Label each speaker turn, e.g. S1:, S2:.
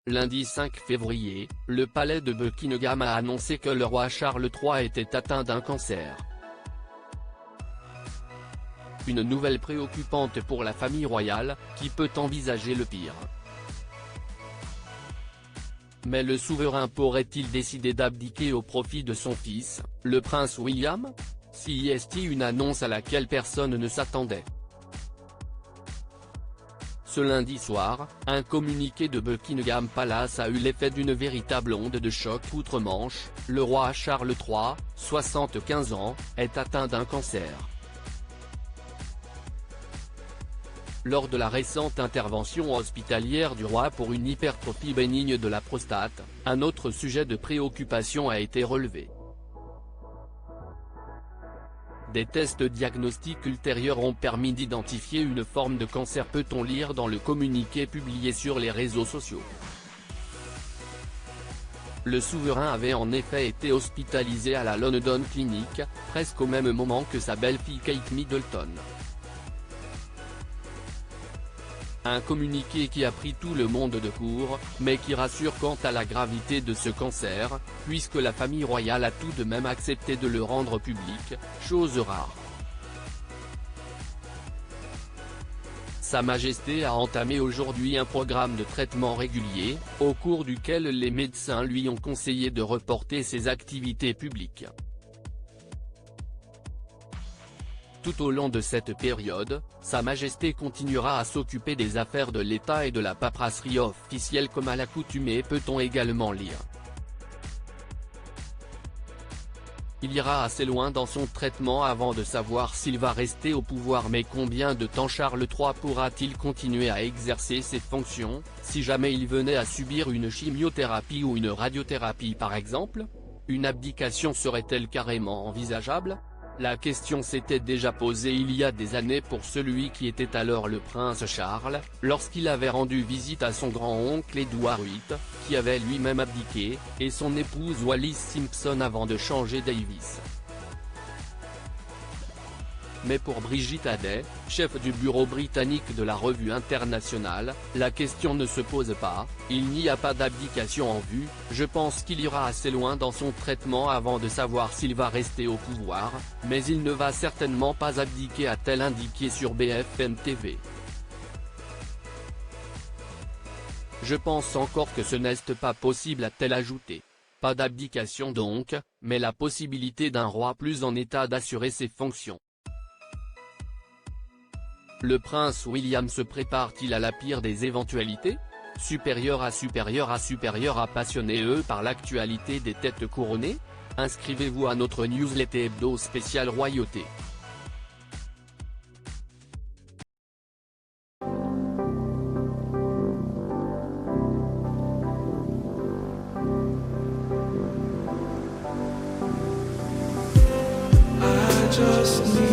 S1: Lundi 5 février, le palais de Buckingham a annoncé que le roi Charles III était atteint d'un cancer. Une nouvelle préoccupante pour la famille royale, qui peut envisager le pire. Mais le souverain pourrait-il décider d'abdiquer au profit de son fils, le prince William? C'est une annonce à laquelle personne ne s'attendait. Ce lundi soir, un communiqué de Buckingham Palace a eu l'effet d'une véritable onde de choc outre-Manche. Le roi Charles III, 75 ans, est atteint d'un cancer. Lors de la récente intervention hospitalière du roi pour une hypertrophie bénigne de la prostate, un autre sujet de préoccupation a été relevé. Des tests diagnostiques ultérieurs ont permis d'identifier une forme de cancer, peut-on lire dans le communiqué publié sur les réseaux sociaux. Le souverain avait en effet été hospitalisé à la London Clinic, presque au même moment que sa belle-fille Kate Middleton. Un communiqué qui a pris tout le monde de court, mais qui rassure quant à la gravité de ce cancer, puisque la famille royale a tout de même accepté de le rendre public, chose rare. Sa Majesté a entamé aujourd'hui un programme de traitement régulier, au cours duquel les médecins lui ont conseillé de reporter ses activités publiques. Tout au long de cette période, Sa Majesté continuera à s'occuper des affaires de l'État et de la paperasserie officielle comme à l'accoutumée, peut-on également lire. Il ira assez loin dans son traitement avant de savoir s'il va rester au pouvoir, mais combien de temps Charles III pourra-t-il continuer à exercer ses fonctions, si jamais il venait à subir une chimiothérapie ou une radiothérapie par exemple? Une abdication serait-elle carrément envisageable? La question s'était déjà posée il y a des années pour celui qui était alors le prince Charles, lorsqu'il avait rendu visite à son grand-oncle Édouard VIII, qui avait lui-même abdiqué, et son épouse Wallis Simpson avant de changer Davis. Mais pour Brigitte Haddey, chef du bureau britannique de la Revue internationale, la question ne se pose pas, il n'y a pas d'abdication en vue, je pense qu'il ira assez loin dans son traitement avant de savoir s'il va rester au pouvoir, mais il ne va certainement pas abdiquer, a-t-elle indiqué sur BFM TV. Je pense encore que ce n'est pas possible, a-t-elle ajouté. Pas d'abdication donc, mais la possibilité d'un roi plus en état d'assurer ses fonctions. Le prince William se prépare-t-il à la pire des éventualités? Supérieur à passionné par l'actualité des têtes couronnées? Inscrivez-vous à notre newsletter hebdo spécial royauté.
S2: I just need